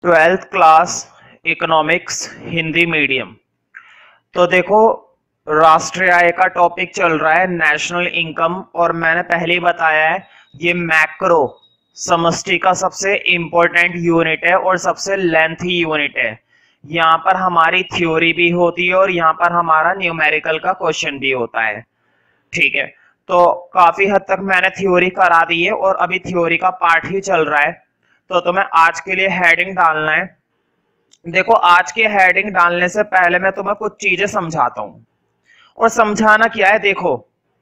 Twelfth class economics Hindi medium. तो देखो, राष्ट्रीय आय का टॉपिक चल रहा है, नेशनल इनकम। और मैंने पहले ही बताया है, ये मैक्रो समष्टि का सबसे इंपॉर्टेंट यूनिट है और सबसे लेंथी यूनिट है। यहाँ पर हमारी थ्योरी भी होती है और यहाँ पर हमारा न्यूमेरिकल का क्वेश्चन भी होता है। ठीक है, तो काफी हद तक मैंने थ्योरी करा दी है और अभी थ्योरी का पार्ट ही चल रहा है। तो तुम्हें आज के लिए हेडिंग डालना है। देखो, आज के हेडिंग डालने से पहले मैं तुम्हें कुछ चीजें समझाता हूँ। और समझाना क्या है, देखो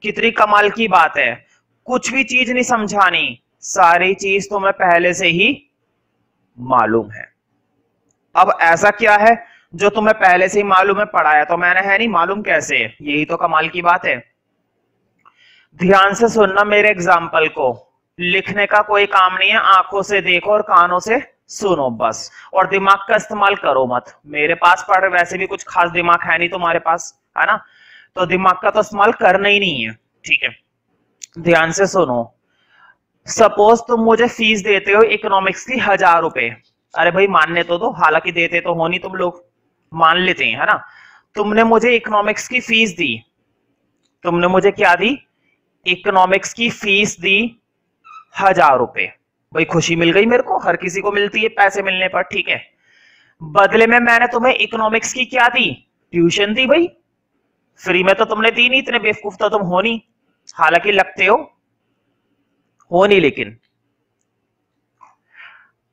कितनी कमाल की बात है। कुछ भी चीज नहीं समझानी, सारी चीज तुम्हें पहले से ही मालूम है। अब ऐसा क्या है जो तुम्हें पहले से ही मालूम है? पढ़ाया तो मैंने है नहीं, मालूम कैसे है? यही तो कमाल की बात है। ध्यान से सुनना मेरे एग्जाम्पल को। लिखने का कोई काम नहीं है, आंखों से देखो और कानों से सुनो बस। और दिमाग का इस्तेमाल करो मत। मेरे पास पढ़ वैसे भी कुछ खास दिमाग है नहीं तुम्हारे पास, है ना? तो दिमाग का तो इस्तेमाल करना ही नहीं है। ठीक है, ध्यान से सुनो। सपोज तुम मुझे फीस देते हो इकोनॉमिक्स की 1000 रुपए। अरे भाई मानने तो दो, हालांकि देते तो हो नहीं तुम लोग, मान लेते हैं, है ना? तुमने मुझे इकोनॉमिक्स की फीस दी। तुमने मुझे क्या दी? इकोनॉमिक्स की फीस दी 1000 रुपए। भाई खुशी मिल गई मेरे को, हर किसी को मिलती है पैसे मिलने पर। ठीक है, बदले में मैंने तुम्हें इकोनॉमिक्स की क्या दी? ट्यूशन दी। भाई फ्री में तो तुमने दी नहीं, इतने बेवकूफ तो तुम हो नहीं, हालांकि लगते हो नहीं लेकिन।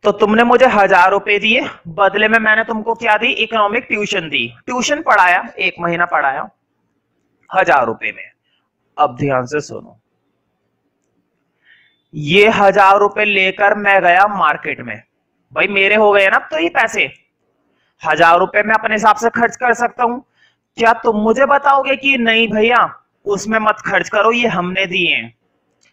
तो तुमने मुझे 1000 रुपए दिए, बदले में मैंने तुमको क्या दी? इकोनॉमिक ट्यूशन दी। ट्यूशन पढ़ाया, 1 महीना पढ़ाया 1000 रुपए में। अब ध्यान से सुनो, ये 1000 रुपए लेकर मैं गया मार्केट में। भाई मेरे हो गए ना अब तो ये पैसे। 1000 रुपए मैं अपने हिसाब से खर्च कर सकता हूं। क्या तुम मुझे बताओगे कि नहीं भैया उसमें मत खर्च करो, ये हमने दिए हैं?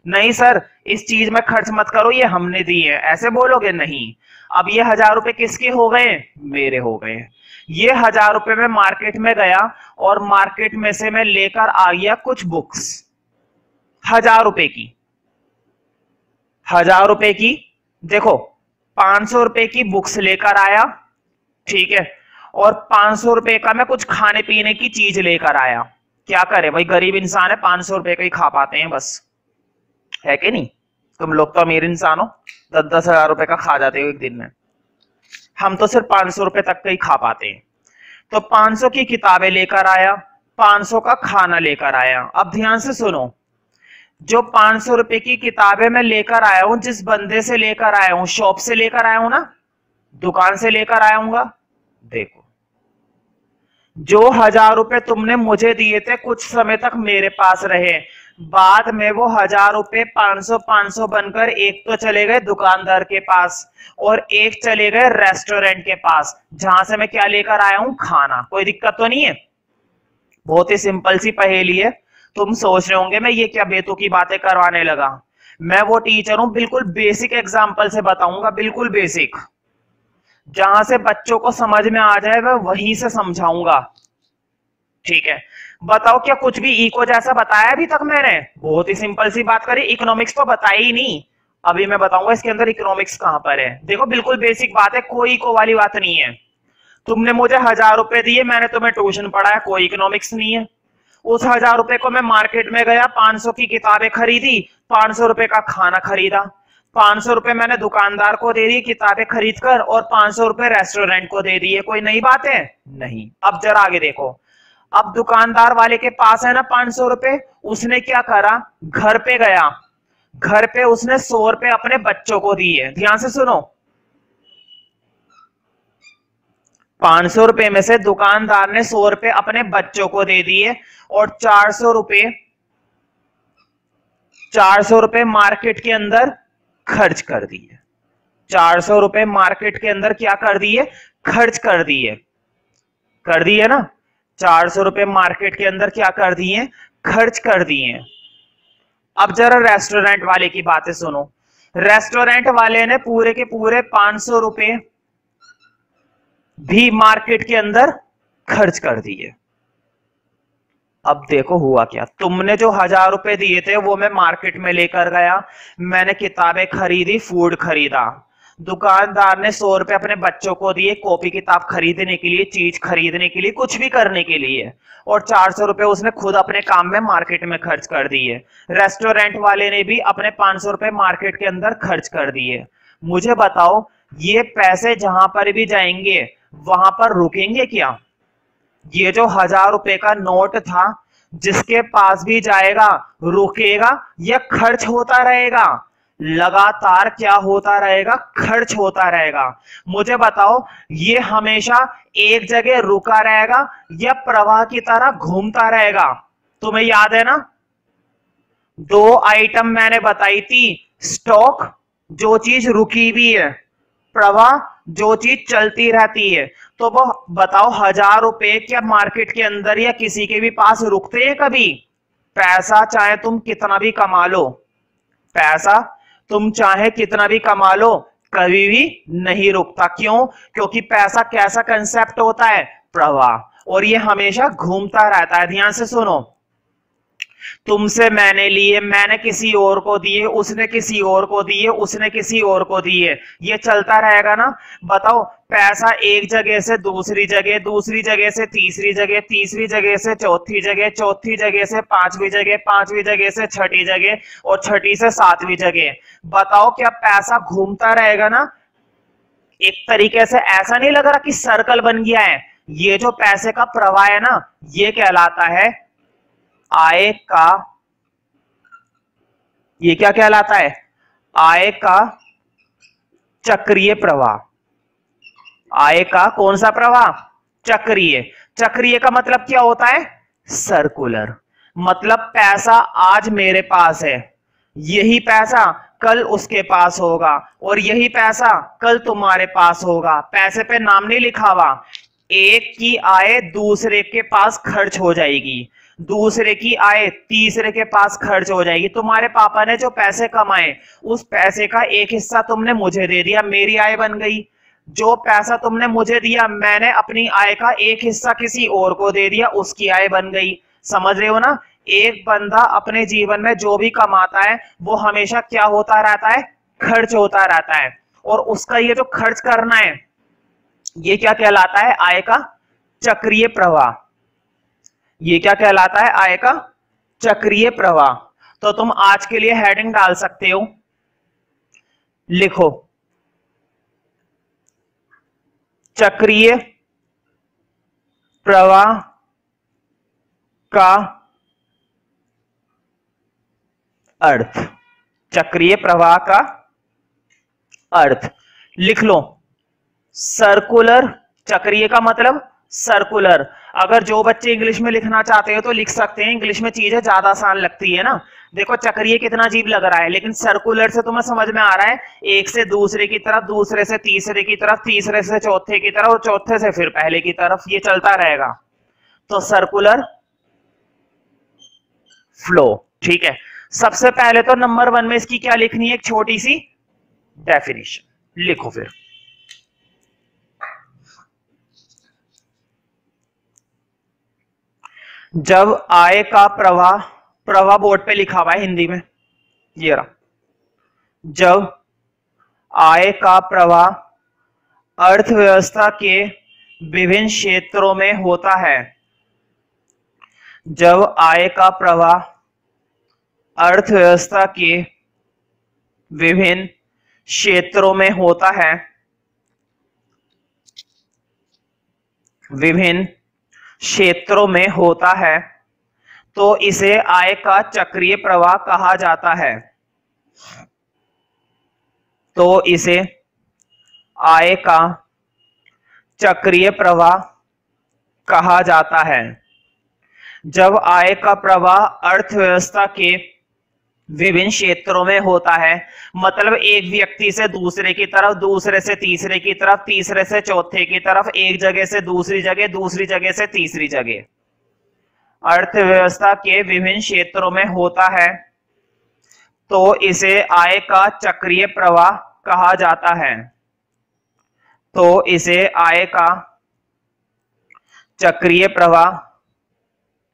नहीं सर, इस चीज में खर्च मत करो, ये हमने दिए हैं, ऐसे बोलोगे? नहीं। अब ये 1000 रुपए किसके हो गए? मेरे हो गए। ये 1000 रुपए में मार्केट में गया और मार्केट में से मैं लेकर आ गया कुछ बुक्स 1000 रुपए की। 1000 रुपए की, देखो 500 रुपए की बुक्स लेकर आया। ठीक है, और 500 रुपए का मैं कुछ खाने पीने की चीज लेकर आया। क्या करे भाई, गरीब इंसान है, 500 रुपए का ही खा पाते हैं बस, है कि नहीं? तुम लोग तो अमीर इंसान हो, 10-10 हजार रुपए का खा जाते हो एक दिन में। हम तो सिर्फ 500 रुपए तक का ही खा पाते हैं। तो 500 की किताबें लेकर आया, 500 का खाना लेकर आया। अब ध्यान से सुनो, जो 500 रुपए की किताबें मैं लेकर आया हूं, जिस बंदे से लेकर आया हूं, शॉप से लेकर आया हूं ना, दुकान से लेकर आया हूं। देखो, जो 1000 रुपए तुमने मुझे दिए थे कुछ समय तक मेरे पास रहे, बाद में वो 1000 रुपए 500-500 बनकर एक तो चले गए दुकानदार के पास और एक चले गए रेस्टोरेंट के पास, जहां से मैं क्या लेकर आया हूं? खाना। कोई दिक्कत तो नहीं है? बहुत ही सिंपल सी पहेली है। तुम सोच रहे होंगे मैं ये क्या बेतुकी बातें करवाने लगा। मैं वो टीचर हूं, बिल्कुल बेसिक एग्जाम्पल से बताऊंगा, बिल्कुल बेसिक, जहां से बच्चों को समझ में आ जाए मैं वहीं से समझाऊंगा। ठीक है, बताओ क्या कुछ भी इको जैसा बताया अभी तक मैंने? बहुत ही सिंपल सी बात करी, इकोनॉमिक्स तो बताई ही नहीं। अभी मैं बताऊंगा इसके अंदर इकोनॉमिक्स कहां पर है। देखो बिल्कुल बेसिक बात है, कोई इको वाली बात नहीं है। तुमने मुझे 1000 रुपए दिए, मैंने तुम्हें ट्यूशन पढ़ाया, कोई इकोनॉमिक्स नहीं है। उस 1000 रुपए को मैं मार्केट में गया, 500 की किताबें खरीदी, 500 रुपए का खाना खरीदा, 500 रुपए मैंने दुकानदार को दे दी किताबें खरीद कर, और 500 रुपए रेस्टोरेंट को दे दिए। कोई नई बात है? नहीं। अब जरा आगे देखो, अब दुकानदार वाले के पास है ना 500 रुपए, उसने क्या करा? घर पे गया, घर पे उसने 100 रुपए अपने बच्चों को दिए। ध्यान से सुनो, 500 रुपए में से दुकानदार ने 100 रुपए अपने बच्चों को दे दिए और 400 रुपए मार्केट के अंदर खर्च कर दिए। 400 रुपए मार्केट के अंदर क्या कर दिए? खर्च कर दिए। कर दिए ना? 400 रुपए मार्केट के अंदर क्या कर दिए? खर्च कर दिए। अब जरा रेस्टोरेंट वाले की बातें सुनो। रेस्टोरेंट वाले ने पूरे के पूरे 500 रुपए भी मार्केट के अंदर खर्च कर दिए। अब देखो हुआ क्या, तुमने जो 1000 रुपए दिए थे वो मैं मार्केट में लेकर गया, मैंने किताबें खरीदी, फूड खरीदा। दुकानदार ने 100 रुपए अपने बच्चों को दिए कॉपी किताब खरीदने के लिए, चीज खरीदने के लिए, कुछ भी करने के लिए, और 400 रुपए उसने खुद अपने काम में मार्केट में खर्च कर दिए। रेस्टोरेंट वाले ने भी अपने 500 रुपए मार्केट के अंदर खर्च कर दिए। मुझे बताओ ये पैसे जहां पर भी जाएंगे वहां पर रुकेंगे क्या? ये जो 1000 रुपए का नोट था जिसके पास भी जाएगा रुकेगा या खर्च होता रहेगा? लगातार क्या होता रहेगा? खर्च होता रहेगा। मुझे बताओ ये हमेशा एक जगह रुका रहेगा या प्रवाह की तरह घूमता रहेगा? तुम्हें याद है ना, 2 आइटम मैंने बताई थी, स्टॉक जो चीज रुकी हुई है, प्रवाह जो चीज चलती रहती है। तो वो बताओ 1000 रुपए क्या मार्केट के अंदर या किसी के भी पास रुकते हैं कभी? पैसा चाहे तुम कितना भी कमा लो, पैसा तुम चाहे कितना भी कमा लो, कभी भी नहीं रुकता। क्यों? क्योंकि पैसा कैसा कंसेप्ट होता है? प्रवाह, और ये हमेशा घूमता रहता है। ध्यान से सुनो, तुमसे मैंने लिए, मैंने किसी और को दिए, उसने किसी और को दिए, उसने किसी और को दिए, ये चलता रहेगा ना। बताओ पैसा एक जगह से दूसरी जगह, दूसरी जगह से तीसरी जगह, तीसरी जगह से चौथी जगह, चौथी जगह से पांचवी जगह, पांचवी जगह से छठी जगह, और छठी से सातवीं जगह। बताओ क्या पैसा घूमता रहेगा ना? एक तरीके से ऐसा नहीं लग रहा कि सर्कल बन गया है? ये जो पैसे का प्रवाह है ना, ये कहलाता है आय का, ये क्या कहलाता है? आय का चक्रीय प्रवाह। आय का कौन सा प्रवाह? चक्रीय। चक्रीय का मतलब क्या होता है? सर्कुलर। मतलब पैसा आज मेरे पास है, यही पैसा कल उसके पास होगा, और यही पैसा कल तुम्हारे पास होगा। पैसे पे नाम नहीं लिखा हुआ। एक की आय दूसरे के पास खर्च हो जाएगी, दूसरे की आय तीसरे के पास खर्च हो जाएगी। तुम्हारे पापा ने जो पैसे कमाए उस पैसे का एक हिस्सा तुमने मुझे दे दिया, मेरी आय बन गई। जो पैसा तुमने मुझे दिया मैंने अपनी आय का एक हिस्सा किसी और को दे दिया, उसकी आय बन गई। समझ रहे हो ना? एक बंदा अपने जीवन में जो भी कमाता है वो हमेशा क्या होता रहता है? खर्च होता रहता है। और उसका ये जो खर्च करना है ये क्या कहलाता है? आय का चक्रीय प्रवाह। ये क्या कहलाता है? आय का चक्रीय प्रवाह। तो तुम आज के लिए हेडिंग डाल सकते हो, लिखो चक्रीय प्रवाह का अर्थ। चक्रीय प्रवाह का अर्थ लिख लो, सर्कुलर। चक्रीय का मतलब सर्कुलर। अगर जो बच्चे इंग्लिश में लिखना चाहते हो तो लिख सकते हैं, इंग्लिश में चीजें ज्यादा आसान लगती है ना। देखो चक्रीय कितना अजीब लग रहा है, लेकिन सर्कुलर से तुम्हें समझ में आ रहा है, एक से दूसरे की तरफ, दूसरे से तीसरे की तरफ, तीसरे से चौथे की तरफ, और चौथे से फिर पहले की तरफ, ये चलता रहेगा। तो सर्कुलर फ्लो। ठीक है, सबसे पहले तो नंबर 1 में इसकी क्या लिखनी है? एक छोटी सी डेफिनेशन लिखो। फिर जब आय का प्रवाह, प्रवाह बोर्ड पे लिखा हुआ है हिंदी में, ये रहा। जब आय का प्रवाह अर्थव्यवस्था के विभिन्न क्षेत्रों में होता है, जब आय का प्रवाह अर्थव्यवस्था के विभिन्न क्षेत्रों में होता है, विभिन्न क्षेत्रों में होता है, तो इसे आय का चक्रीय प्रवाह कहा जाता है। तो इसे आय का चक्रीय प्रवाह कहा जाता है। जब आय का प्रवाह अर्थव्यवस्था के विभिन्न क्षेत्रों में होता है, मतलब एक व्यक्ति से दूसरे की तरफ, दूसरे से तीसरे की तरफ, तीसरे से चौथे की तरफ, एक जगह से दूसरी जगह, दूसरी जगह से तीसरी जगह, अर्थव्यवस्था के विभिन्न क्षेत्रों में होता है, तो इसे आय का चक्रीय प्रवाह कहा जाता है। तो इसे आय का चक्रीय प्रवाह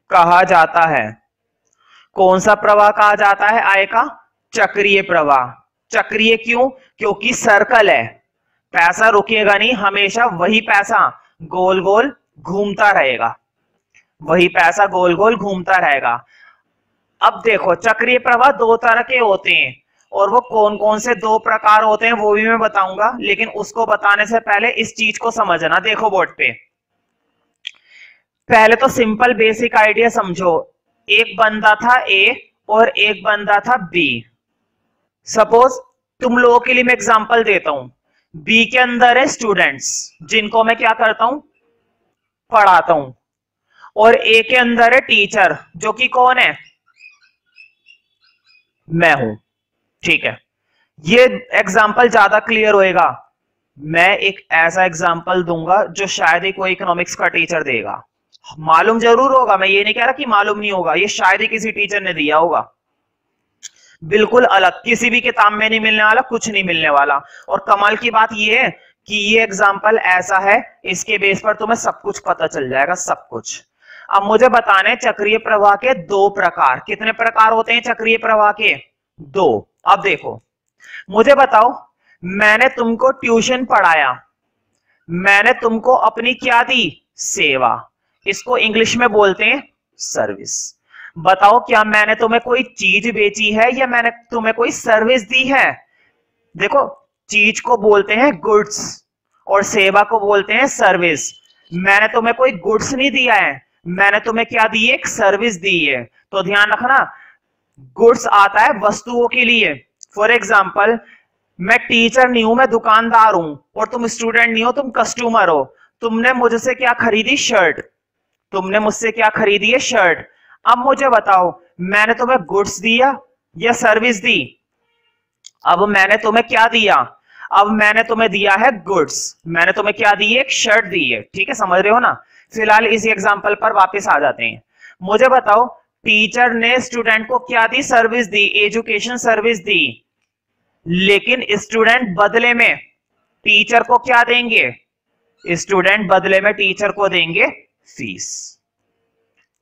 कहा जाता है। कौन सा प्रवाह कहा जाता है? आय का चक्रीय प्रवाह। चक्रीय क्यों? क्योंकि सर्कल है, पैसा रुकेगा नहीं, हमेशा वही पैसा गोल गोल घूमता रहेगा, वही पैसा गोल गोल घूमता रहेगा। अब देखो चक्रीय प्रवाह दो तरह के होते हैं, और वो कौन कौन से दो प्रकार होते हैं वो भी मैं बताऊंगा, लेकिन उसको बताने से पहले इस चीज को समझना। देखो बोर्ड पे पहले तो सिंपल बेसिक आइडिया समझो। एक बंदा था ए और एक बंदा था बी। सपोज तुम लोगों के लिए मैं एग्जांपल देता हूं, बी के अंदर है स्टूडेंट्स जिनको मैं क्या करता हूं, पढ़ाता हूं, और ए के अंदर है टीचर जो कि कौन है, मैं हूं। ठीक है, ये एग्जांपल ज्यादा क्लियर होएगा। मैं एक ऐसा एग्जांपल दूंगा जो शायद ही कोई इकोनॉमिक्स का टीचर देगा, मालूम जरूर होगा, मैं ये नहीं कह रहा कि मालूम नहीं होगा, ये शायद ही किसी टीचर ने दिया होगा, बिल्कुल अलग, किसी भी किताब में नहीं मिलने वाला, कुछ नहीं मिलने वाला। और कमाल की बात ये है कि ये एग्जाम्पल ऐसा है, इसके बेस पर तुम्हें सब कुछ पता चल जाएगा, सब कुछ। अब मुझे बताने चक्रीय प्रवाह के दो प्रकार, कितने प्रकार होते हैं चक्रीय प्रवाह के? दो। अब देखो मुझे बताओ, मैंने तुमको ट्यूशन पढ़ाया, मैंने तुमको अपनी क्या दी, सेवा, इसको इंग्लिश में बोलते हैं सर्विस। बताओ क्या मैंने तुम्हें कोई चीज बेची है या मैंने तुम्हें कोई सर्विस दी है? देखो चीज को बोलते हैं गुड्स और सेवा को बोलते हैं सर्विस। मैंने तुम्हें कोई गुड्स नहीं दिया है, मैंने तुम्हें क्या दी है, एक सर्विस दी है। तो ध्यान रखना, गुड्स आता है वस्तुओं के लिए। फॉर एग्जाम्पल मैं टीचर नहीं हूं, मैं दुकानदार हूं, और तुम स्टूडेंट नहीं हो, तुम कस्टमर हो। तुमने मुझसे क्या खरीदी, शर्ट, तुमने मुझसे क्या खरीदी है, शर्ट। अब मुझे बताओ मैंने तुम्हें गुड्स दिया या सर्विस दी? अब मैंने तुम्हें क्या दिया, अब मैंने तुम्हें दिया है गुड्स, मैंने तुम्हें क्या दी है, एक शर्ट दी है। ठीक है, समझ रहे हो ना? फिलहाल इसी एग्जांपल पर वापस आ जाते हैं। मुझे बताओ टीचर ने स्टूडेंट को क्या दी, सर्विस दी, एजुकेशन सर्विस दी, लेकिन स्टूडेंट बदले में टीचर को क्या देंगे, स्टूडेंट बदले में टीचर को देंगे फीस,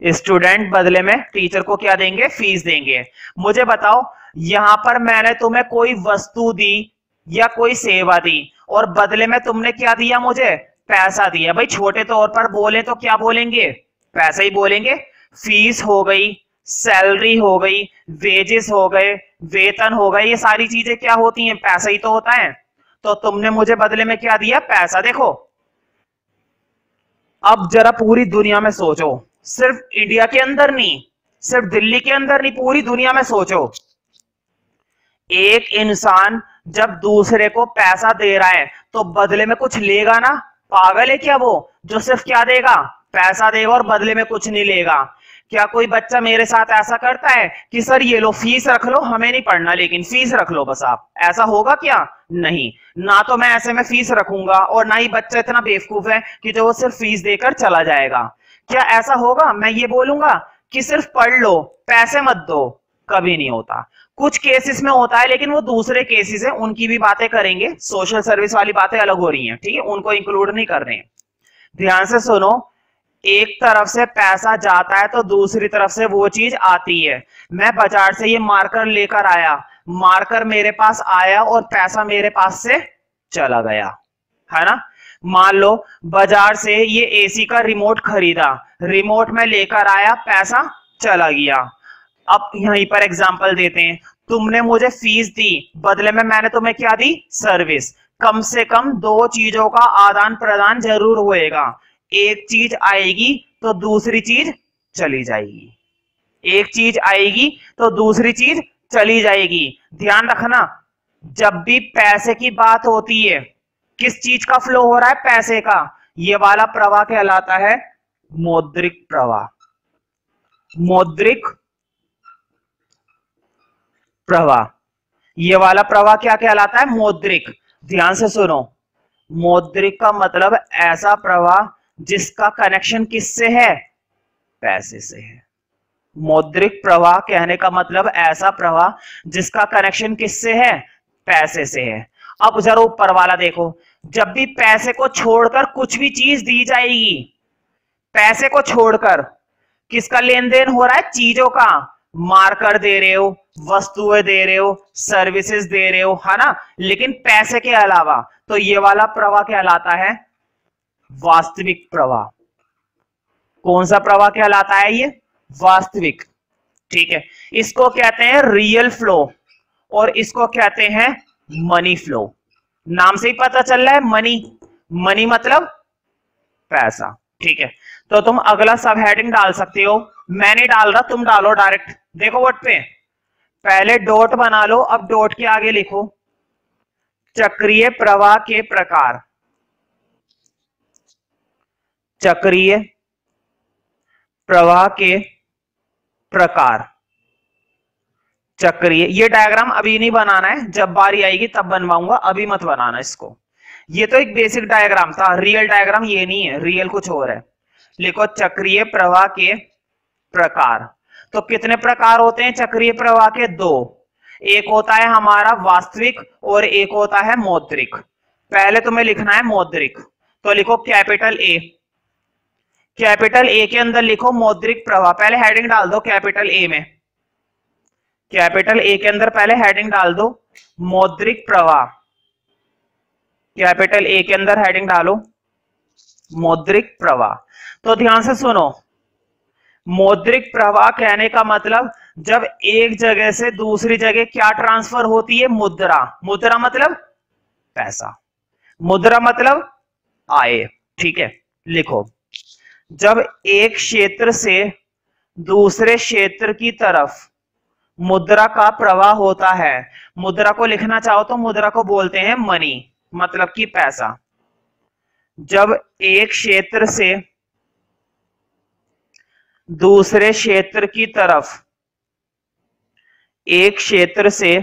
स्टूडेंट बदले में टीचर को क्या देंगे, फीस देंगे। मुझे बताओ यहां पर मैंने तुम्हें कोई वस्तु दी या कोई सेवा दी, और बदले में तुमने क्या दिया, मुझे पैसा दिया। भाई छोटे तौर पर बोले तो क्या बोलेंगे, पैसा ही बोलेंगे। फीस हो गई, सैलरी हो गई, वेजेस हो गए, वेतन हो गए, ये सारी चीजें क्या होती हैं, पैसा ही तो होता है। तो तुमने मुझे बदले में क्या दिया, पैसा। देखो अब जरा पूरी दुनिया में सोचो, सिर्फ इंडिया के अंदर नहीं, सिर्फ दिल्ली के अंदर नहीं, पूरी दुनिया में सोचो, एक इंसान जब दूसरे को पैसा दे रहा है तो बदले में कुछ लेगा ना? पागल है क्या वो जो सिर्फ क्या देगा, पैसा देगा और बदले में कुछ नहीं लेगा? क्या कोई बच्चा मेरे साथ ऐसा करता है कि सर ये लो फीस रख लो, हमें नहीं पढ़ना लेकिन फीस रख लो बस आप? ऐसा होगा क्या? नहीं, ना तो मैं ऐसे में फीस रखूंगा और ना ही बच्चा इतना बेवकूफ है कि जो वो सिर्फ फीस देकर चला जाएगा। क्या ऐसा होगा? मैं ये बोलूंगा कि सिर्फ पढ़ लो पैसे मत दो, कभी नहीं होता। कुछ केसेस में होता है लेकिन वो दूसरे केसेस है, उनकी भी बातें करेंगे, सोशल सर्विस वाली बातें अलग हो रही हैं, ठीक है, उनको इंक्लूड नहीं कर रहे हैं। ध्यान से सुनो, एक तरफ से पैसा जाता है तो दूसरी तरफ से वो चीज आती है। मैं बाजार से ये मार्कर लेकर आया, मार्कर मेरे पास आया और पैसा मेरे पास से चला गया, है ना? मान लो बाजार से ये एसी का रिमोट खरीदा, रिमोट में लेकर आया, पैसा चला गया। अब यहीं पर एग्जांपल देते हैं, तुमने मुझे फीस दी, बदले में मैंने तुम्हें क्या दी, सर्विस। कम से कम दो चीजों का आदान प्रदान जरूर होएगा, एक चीज आएगी तो दूसरी चीज चली जाएगी, एक चीज आएगी तो दूसरी चीज चली जाएगी। ध्यान रखना, जब भी पैसे की बात होती है, किस चीज का फ्लो हो रहा है, पैसे का, ये वाला प्रवाह कहलाता है मौद्रिक प्रवाह, मौद्रिक प्रवाह। ये वाला प्रवाह क्या कहलाता है, मौद्रिक। ध्यान से सुनो, मौद्रिक का मतलब ऐसा प्रवाह जिसका कनेक्शन किससे है, पैसे से है। मौद्रिक प्रवाह कहने का मतलब ऐसा प्रवाह जिसका कनेक्शन किससे है, पैसे से है। अब जरा ऊपर वाला देखो, जब भी पैसे को छोड़कर कुछ भी चीज दी जाएगी, पैसे को छोड़कर किसका लेन देन हो रहा है, चीजों का। मार्कर दे रहे हो, वस्तुएं दे रहे हो, सर्विसेज दे रहे हो, है ना, लेकिन पैसे के अलावा, तो ये वाला प्रवाह कहलाता है वास्तविक प्रवाह। कौन सा प्रवाह कहलाता है ये? वास्तविक। ठीक है, इसको कहते हैं रियल फ्लो और इसको कहते हैं मनी फ्लो। नाम से ही पता चल रहा है, मनी, मनी मतलब पैसा। ठीक है, तो तुम अगला सब हेडिंग डाल सकते हो, मैं नहीं डाल रहा, तुम डालो डायरेक्ट। देखो वर्ड पे पहले डॉट बना लो, अब डॉट के आगे लिखो चक्रीय प्रवाह के प्रकार। चक्रीय प्रवाह के प्रकार। चक्रीय, ये डायग्राम अभी नहीं बनाना है, जब बारी आएगी तब बनवाऊंगा, अभी मत बनाना इसको। ये तो एक बेसिक डायग्राम था, रियल डायग्राम ये नहीं है, रियल कुछ और है। लिखो चक्रीय प्रवाह के प्रकार। तो कितने प्रकार होते हैं चक्रीय प्रवाह के? दो। एक होता है हमारा वास्तविक और एक होता है मौद्रिक। पहले तुम्हें लिखना है मौद्रिक, तो लिखो कैपिटल ए। कैपिटल ए के अंदर लिखो मौद्रिक प्रवाह, पहले हेडिंग डाल दो कैपिटल ए में। कैपिटल ए के अंदर पहले हेडिंग डाल दो मौद्रिक प्रवाह। कैपिटल ए के अंदर हेडिंग डालो मौद्रिक प्रवाह। तो ध्यान से सुनो, मौद्रिक प्रवाह कहने का मतलब जब एक जगह से दूसरी जगह क्या ट्रांसफर होती है? मुद्रा। मुद्रा मतलब पैसा, मुद्रा मतलब आय। ठीक है, लिखो जब एक क्षेत्र से दूसरे क्षेत्र की तरफ मुद्रा का प्रवाह होता है, मुद्रा को लिखना चाहो तो मुद्रा को बोलते हैं मनी, मतलब कि पैसा। जब एक क्षेत्र से दूसरे क्षेत्र की तरफ, एक क्षेत्र से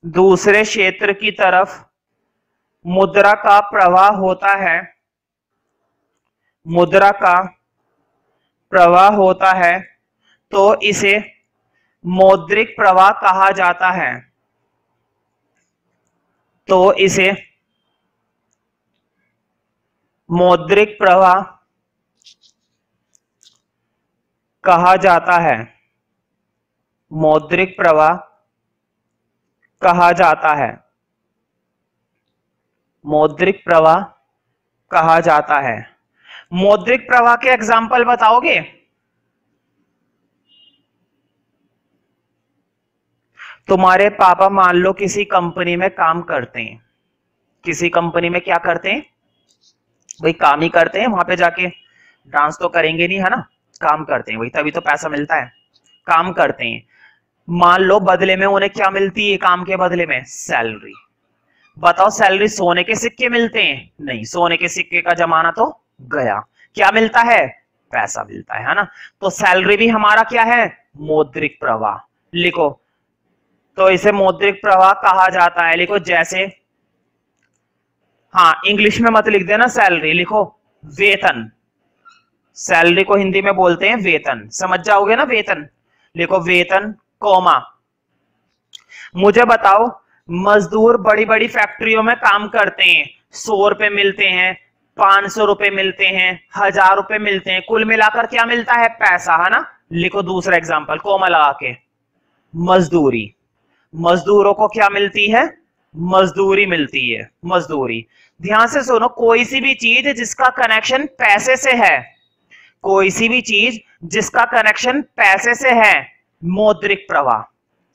दूसरे क्षेत्र की तरफ मुद्रा का प्रवाह होता है, मुद्रा का प्रवाह होता है, तो इसे मौद्रिक प्रवाह कहा जाता है। तो इसे मौद्रिक प्रवाह कहा जाता है। मौद्रिक प्रवाह कहा जाता है। मौद्रिक प्रवाह कहा जाता है। मौद्रिक प्रवाह के एग्जाम्पल बताओगे? तुम्हारे पापा मान लो किसी कंपनी में काम करते हैं, किसी कंपनी में क्या करते हैं भाई? काम ही करते हैं, वहां पे जाके डांस तो करेंगे नहीं, है ना, काम करते हैं भाई, तभी तो पैसा मिलता है। काम करते हैं, मान लो बदले में उन्हें क्या मिलती है? काम के बदले में सैलरी। बताओ सैलरी सोने के सिक्के मिलते हैं? नहीं, सोने के सिक्के का जमाना तो गया। क्या मिलता है? पैसा मिलता है ना। तो सैलरी भी हमारा क्या है? मौद्रिक प्रवाह। लिखो, तो इसे मौद्रिक प्रवाह कहा जाता है। लिखो जैसे, हाँ इंग्लिश में मत लिख देना सैलरी, लिखो वेतन। सैलरी को हिंदी में बोलते हैं वेतन, समझ जाओगे ना, वेतन। लिखो वेतन कोमा। मुझे बताओ, मजदूर बड़ी बड़ी फैक्ट्रियों में काम करते हैं, 100 रुपए मिलते हैं, 500 रुपए मिलते हैं, 1000 रुपए मिलते हैं, कुल मिलाकर क्या मिलता है? पैसा, है ना। लिखो दूसरा एग्जांपल कोमा लगा के, मजदूरी। मजदूरों को क्या मिलती है? मजदूरी मिलती है, मजदूरी। ध्यान से सुनो, कोई सी भी चीज जिसका कनेक्शन पैसे से है, कोई सी भी चीज जिसका कनेक्शन पैसे से है, मौद्रिक प्रवाह।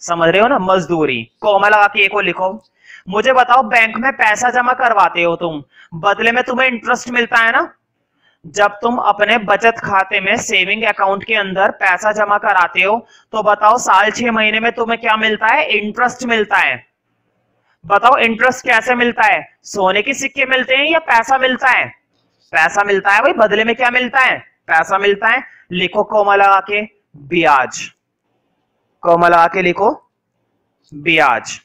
समझ रहे हो ना? मजदूरी, कोमा लगा के एक को लिखो। मुझे बताओ, बैंक में पैसा जमा करवाते हो तुम, बदले में तुम्हें इंटरेस्ट मिलता है ना। जब तुम अपने बचत खाते में, सेविंग अकाउंट के अंदर पैसा जमा कराते हो, तो बताओ साल 6 महीने में तुम्हें क्या मिलता है? इंटरेस्ट मिलता है। बताओ इंटरेस्ट कैसे मिलता है? सोने के सिक्के मिलते हैं या पैसा मिलता है? पैसा मिलता है भाई, बदले में क्या मिलता है? पैसा मिलता है। लिखो कोमा लगा के ब्याज, कोमा लगा के लिखो ब्याज।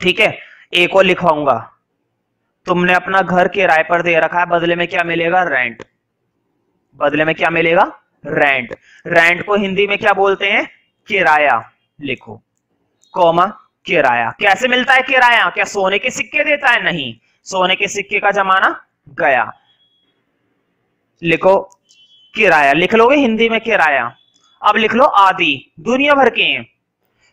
ठीक है, एक और लिखवाऊंगा, तुमने अपना घर किराए पर दे रखा है, बदले में क्या मिलेगा? रेंट। बदले में क्या मिलेगा? रेंट। रेंट को हिंदी में क्या बोलते हैं? किराया। लिखो कोमा किराया। कैसे मिलता है किराया? क्या सोने के सिक्के देता है? नहीं, सोने के सिक्के का जमाना गया। लिखो किराया, लिख लोगे हिंदी में किराया। अब लिख लो आदि, दुनिया भर के हैं,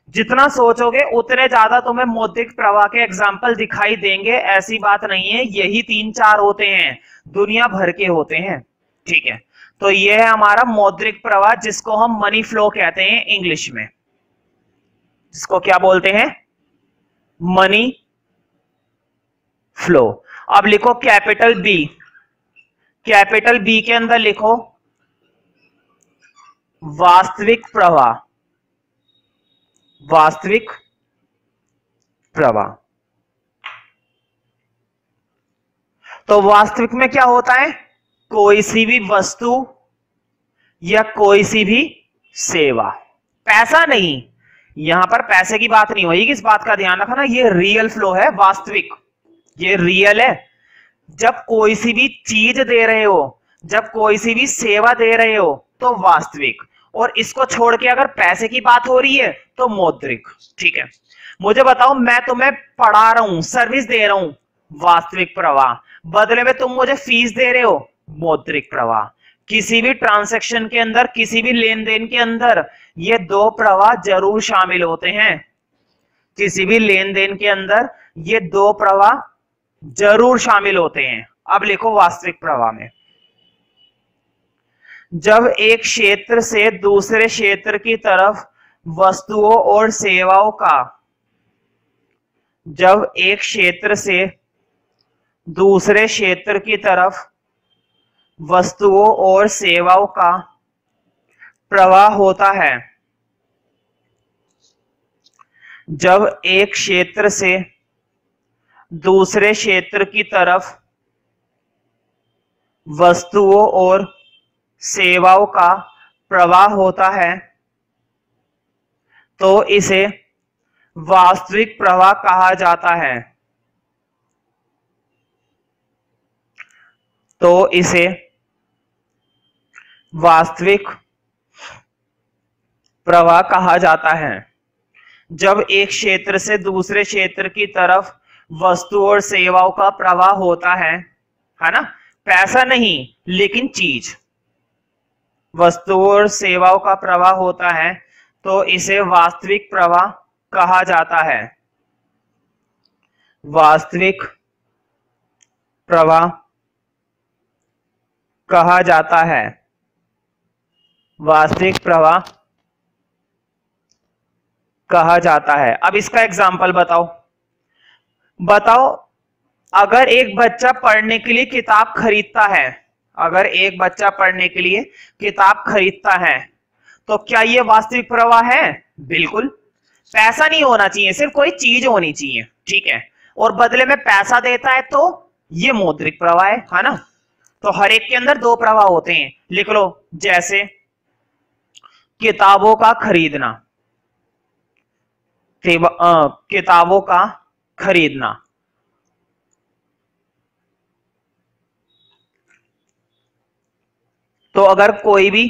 जितना सोचोगे उतने ज्यादा तुम्हें मौद्रिक प्रवाह के एग्जाम्पल दिखाई देंगे, ऐसी बात नहीं है। यही 3-4 होते हैं, दुनिया भर के होते हैं। ठीक है, तो ये है हमारा मौद्रिक प्रवाह, जिसको हम मनी फ्लो कहते हैं इंग्लिश में। जिसको क्या बोलते हैं? Money flow. अब लिखो कैपिटल बी। कैपिटल बी के अंदर लिखो वास्तविक प्रवाह। वास्तविक प्रवाह। तो वास्तविक में क्या होता है? कोई सी भी वस्तु या कोई सी भी सेवा। पैसा नहीं, यहां पर पैसे की बात नहीं होगी, इस बात का ध्यान रखना। ये रियल फ्लो है, वास्तविक, ये रियल है। जब कोई सी भी चीज दे रहे हो, जब कोई सी भी सेवा दे रहे हो, तो वास्तविक। और इसको छोड़ के अगर पैसे की बात हो रही है तो मौद्रिक। ठीक है, मुझे बताओ, मैं तुम्हें पढ़ा रहा हूं, सर्विस दे रहा हूं, वास्तविक प्रवाह। बदले में तुम मुझे फीस दे रहे हो, मौद्रिक प्रवाह। किसी भी ट्रांसैक्शन के अंदर, किसी भी लेन देन के अंदर ये दो प्रवाह जरूर शामिल होते हैं। किसी भी लेन देन के अंदर ये दो प्रवाह जरूर शामिल होते हैं। अब लिखो वास्तविक प्रवाह में, जब एक क्षेत्र से दूसरे क्षेत्र की तरफ वस्तुओं और सेवाओं का, जब एक क्षेत्र से दूसरे क्षेत्र की तरफ वस्तुओं और सेवाओं का प्रवाह होता है, जब एक क्षेत्र से दूसरे क्षेत्र की तरफ वस्तुओं और सेवाओं का प्रवाह होता है, तो इसे वास्तविक प्रवाह कहा जाता है। तो इसे वास्तविक प्रवाह कहा जाता है। जब एक क्षेत्र से दूसरे क्षेत्र की तरफ वस्तु और सेवाओं का प्रवाह होता है ना? पैसा नहीं लेकिन चीज, वस्तुओं और सेवाओं का प्रवाह होता है, तो इसे वास्तविक प्रवाह कहा जाता है। वास्तविक प्रवाह कहा जाता है। वास्तविक प्रवाह कहा जाता है। अब इसका एग्जाम्पल बताओ। बताओ, अगर एक बच्चा पढ़ने के लिए किताब खरीदता है, अगर एक बच्चा पढ़ने के लिए किताब खरीदता है, तो क्या यह वास्तविक प्रवाह है? बिल्कुल। पैसा नहीं होना चाहिए, सिर्फ कोई चीज होनी चाहिए। ठीक है, और बदले में पैसा देता है, तो यह मौद्रिक प्रवाह है ना? तो हर एक के अंदर दो प्रवाह होते हैं, लिख लो। जैसे किताबों का खरीदना, किताबों का खरीदना, तो अगर कोई भी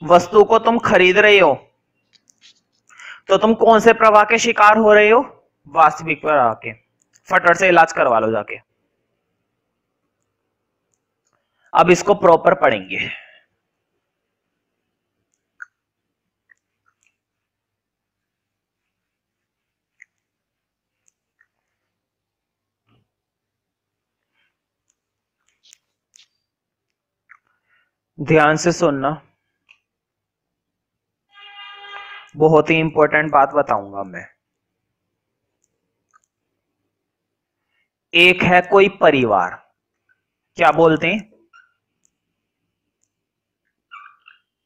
वस्तु को तुम खरीद रहे हो, तो तुम कौन से प्रवाह के शिकार हो रहे हो? वास्तविक प्रवाह के। फटाफट से इलाज करवा लो जाके। अब इसको प्रॉपर पढ़ेंगे। ध्यान से सुनना, बहुत ही इंपॉर्टेंट बात बताऊंगा मैं। एक है कोई परिवार, क्या बोलते हैं?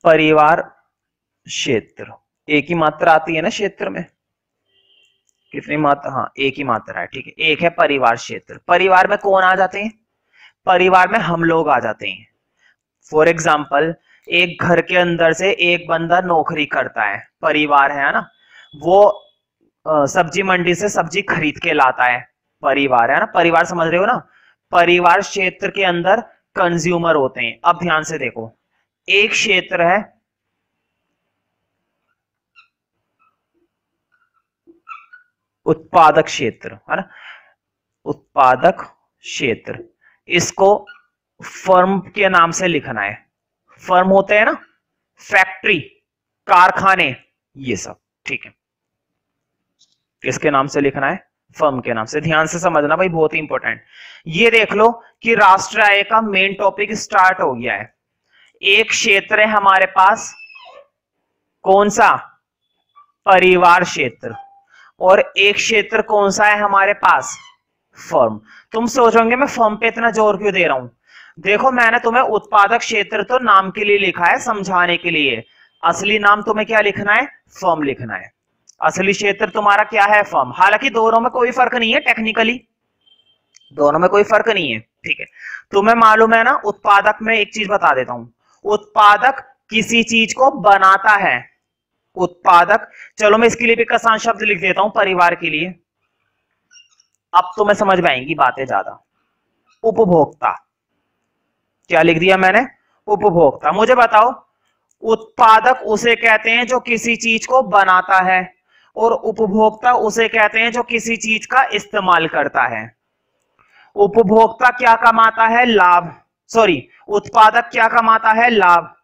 परिवार क्षेत्र। एक ही मात्रा आती है ना क्षेत्र में? कितनी मात्रा? हाँ, एक ही मात्रा है। ठीक है, एक है परिवार क्षेत्र। परिवार में कौन आ जाते हैं? परिवार में हम लोग आ जाते हैं। फॉर एग्जाम्पल, एक घर के अंदर से एक बंदा नौकरी करता है, परिवार है ना? वो सब्जी मंडी से सब्जी खरीद के लाता है, परिवार है ना? परिवार समझ रहे हो ना? परिवार क्षेत्र के अंदर कंज्यूमर होते हैं। अब ध्यान से देखो, एक क्षेत्र है उत्पादक क्षेत्र, है ना? उत्पादक क्षेत्र, इसको फर्म के नाम से लिखना है। फर्म होते हैं ना, फैक्ट्री, कारखाने, ये सब। ठीक है, किसके नाम से लिखना है? फर्म के नाम से। ध्यान से समझना भाई, बहुत ही इंपॉर्टेंट। ये देख लो कि राष्ट्र आय का मेन टॉपिक स्टार्ट हो गया है। एक क्षेत्र है हमारे पास, कौन सा? परिवार क्षेत्र। और एक क्षेत्र कौन सा है हमारे पास? फर्म। तुम सोचोगे मैं फर्म पे इतना जोर क्यों दे रहा हूं? देखो मैंने तुम्हें उत्पादक क्षेत्र तो नाम के लिए लिखा है, समझाने के लिए। असली नाम तुम्हें क्या लिखना है? फर्म लिखना है। असली क्षेत्र तुम्हारा क्या है? फर्म। हालांकि दोनों में कोई फर्क नहीं है, टेक्निकली दोनों में कोई फर्क नहीं है, ठीक है। तुम्हें मालूम है ना, उत्पादक में एक चीज बता देता हूं, उत्पादक किसी चीज को बनाता है। उत्पादक, चलो मैं इसके लिए भी एक आसान शब्द लिख देता हूं परिवार के लिए, अब तुम्हें समझ में आएंगी बातें ज्यादा। उपभोक्ता। क्या लिख दिया मैंने? उपभोक्ता। मुझे बताओ, उत्पादक उसे कहते हैं जो किसी चीज को बनाता है, और उपभोक्ता उसे कहते हैं जो किसी चीज का इस्तेमाल करता है। उपभोक्ता क्या कमाता है? लाभ। सॉरी, उत्पादक क्या कमाता है? लाभ।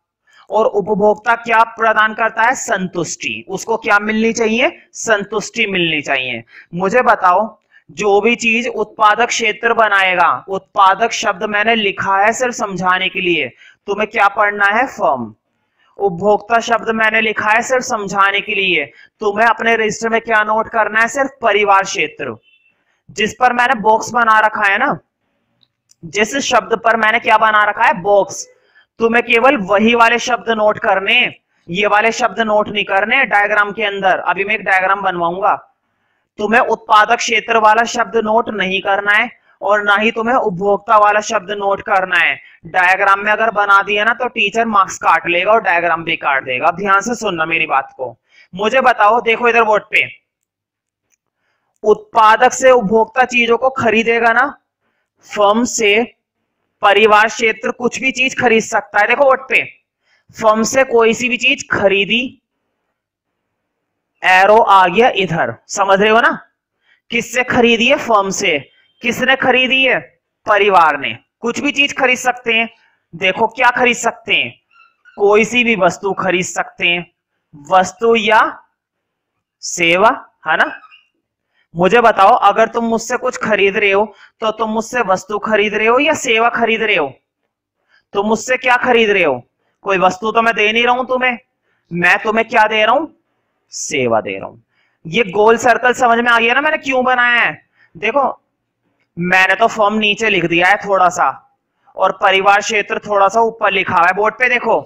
और उपभोक्ता क्या प्रदान करता है? संतुष्टि। उसको क्या मिलनी चाहिए? संतुष्टि मिलनी चाहिए। मुझे बताओ, जो भी चीज उत्पादक क्षेत्र बनाएगा, उत्पादक शब्द मैंने लिखा है सिर्फ समझाने के लिए, तुम्हें क्या पढ़ना है? फर्म। उपभोक्ता शब्द मैंने लिखा है सिर्फ समझाने के लिए, तुम्हें अपने रजिस्टर में क्या नोट करना है? सिर्फ परिवार क्षेत्र। जिस पर मैंने बॉक्स बना रखा है ना, जिस शब्द पर मैंने क्या बना रखा है? बॉक्स, तुम्हें केवल वही वाले शब्द नोट करने, ये वाले शब्द नोट नहीं करने डायग्राम के अंदर। अभी मैं एक डायग्राम बनवाऊंगा, तुम्हें उत्पादक क्षेत्र वाला शब्द नोट नहीं करना है, और ना ही तुम्हें उपभोक्ता वाला शब्द नोट करना है। डायग्राम में अगर बना दिया ना तो टीचर मार्क्स काट लेगा और डायग्राम भी काट देगा। ध्यान से सुनना मेरी बात को। मुझे बताओ, देखो इधर बोर्ड पे, उत्पादक से उपभोक्ता चीजों को खरीदेगा ना, फर्म से परिवार क्षेत्र कुछ भी चीज खरीद सकता है। देखो बोर्ड पे, फर्म से कोई सी भी चीज खरीदी, एरो आ गया इधर, समझ रहे हो ना? किससे खरीदी है? फर्म से। किसने खरीदी है? परिवार ने। कुछ भी चीज खरीद सकते हैं। देखो क्या खरीद सकते हैं? कोई सी भी वस्तु खरीद सकते हैं, वस्तु या सेवा, है ना? मुझे बताओ, अगर तुम मुझसे कुछ खरीद रहे हो तो तुम मुझसे वस्तु खरीद रहे हो या सेवा खरीद रहे हो? तुम मुझसे क्या खरीद रहे हो? कोई वस्तु तो मैं दे नहीं रहा हूं तुम्हें, मैं तुम्हें क्या दे रहा हूं? सेवा दे रहा हूं। ये गोल सर्कल समझ में आ गया ना मैंने क्यों बनाया है? देखो मैंने तो फर्म नीचे लिख दिया है थोड़ा सा, और परिवार क्षेत्र थोड़ा सा ऊपर लिखा हुआ है बोर्ड पे। देखो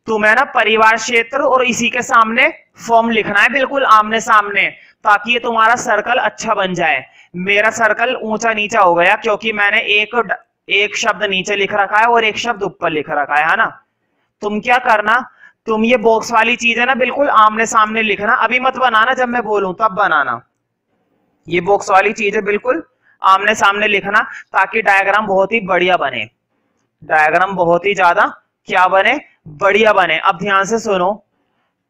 तुम्हें ना परिवार क्षेत्र और इसी के सामने फर्म लिखना है, बिल्कुल आमने सामने, ताकि ये तुम्हारा सर्कल अच्छा बन जाए। मेरा सर्कल ऊंचा नीचा हो गया क्योंकि मैंने एक शब्द नीचे लिख रखा है और एक शब्द ऊपर लिख रखा है ना? तुम क्या करना, तुम ये बॉक्स वाली चीज है ना बिल्कुल आमने सामने लिखना, अभी मत बनाना, जब मैं बोलूं तब बनाना। ये बॉक्स वाली चीज है बिल्कुल आमने सामने लिखना, ताकि डायग्राम बहुत ही बढ़िया बने। डायग्राम बहुत ही ज्यादा क्या बने? बढ़िया बने। अब ध्यान से सुनो,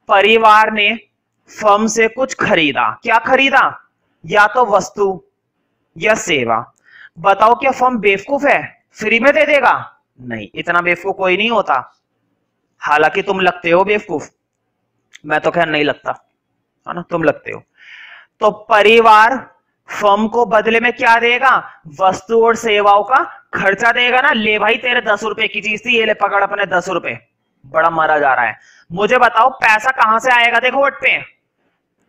परिवार ने फर्म से कुछ खरीदा। क्या खरीदा? या तो वस्तु या सेवा। बताओ क्या फर्म बेवकूफ है? फ्री में दे देगा? नहीं, इतना बेवकूफ कोई नहीं होता। हालांकि तुम लगते हो बेवकूफ, मैं तो खैर नहीं लगता, है ना? तुम लगते हो। तो परिवार फर्म को बदले में क्या देगा? वस्तु और सेवाओं का खर्चा देगा ना। ले भाई, तेरे 10 रुपए की चीज थी, ये ले पकड़ अपने 10 रुपए। बड़ा मारा जा रहा है। मुझे बताओ पैसा कहां से आएगा? देखो बोर्ड पे,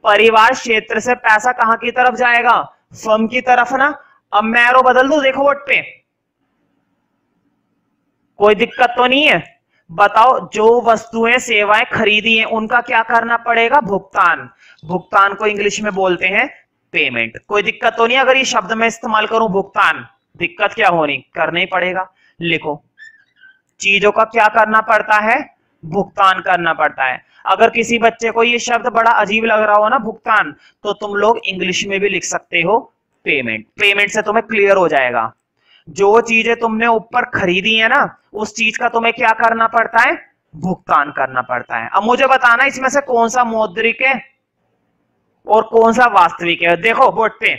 परिवार क्षेत्र से पैसा कहां की तरफ जाएगा? फर्म की तरफ ना। अब मैं एरो बदल दूं, देखो बोर्ड पे, कोई दिक्कत तो नहीं है? बताओ, जो वस्तुएं सेवाएं खरीदी हैं उनका क्या करना पड़ेगा? भुगतान। भुगतान को इंग्लिश में बोलते हैं पेमेंट। कोई दिक्कत तो नहीं अगर ये शब्द मैं इस्तेमाल करूं भुगतान? दिक्कत क्या होनी, करना ही पड़ेगा। लिखो, चीजों का क्या करना पड़ता है? भुगतान करना पड़ता है। अगर किसी बच्चे को ये शब्द बड़ा अजीब लग रहा हो ना भुगतान, तो तुम लोग इंग्लिश में भी लिख सकते हो पेमेंट। पेमेंट से तुम्हें क्लियर हो जाएगा। जो चीजें तुमने ऊपर खरीदी है ना, उस चीज का तुम्हें क्या करना पड़ता है? भुगतान करना पड़ता है। अब मुझे बताना इसमें से कौन सा मौद्रिक है और कौन सा वास्तविक है। देखो बोर्ड पे,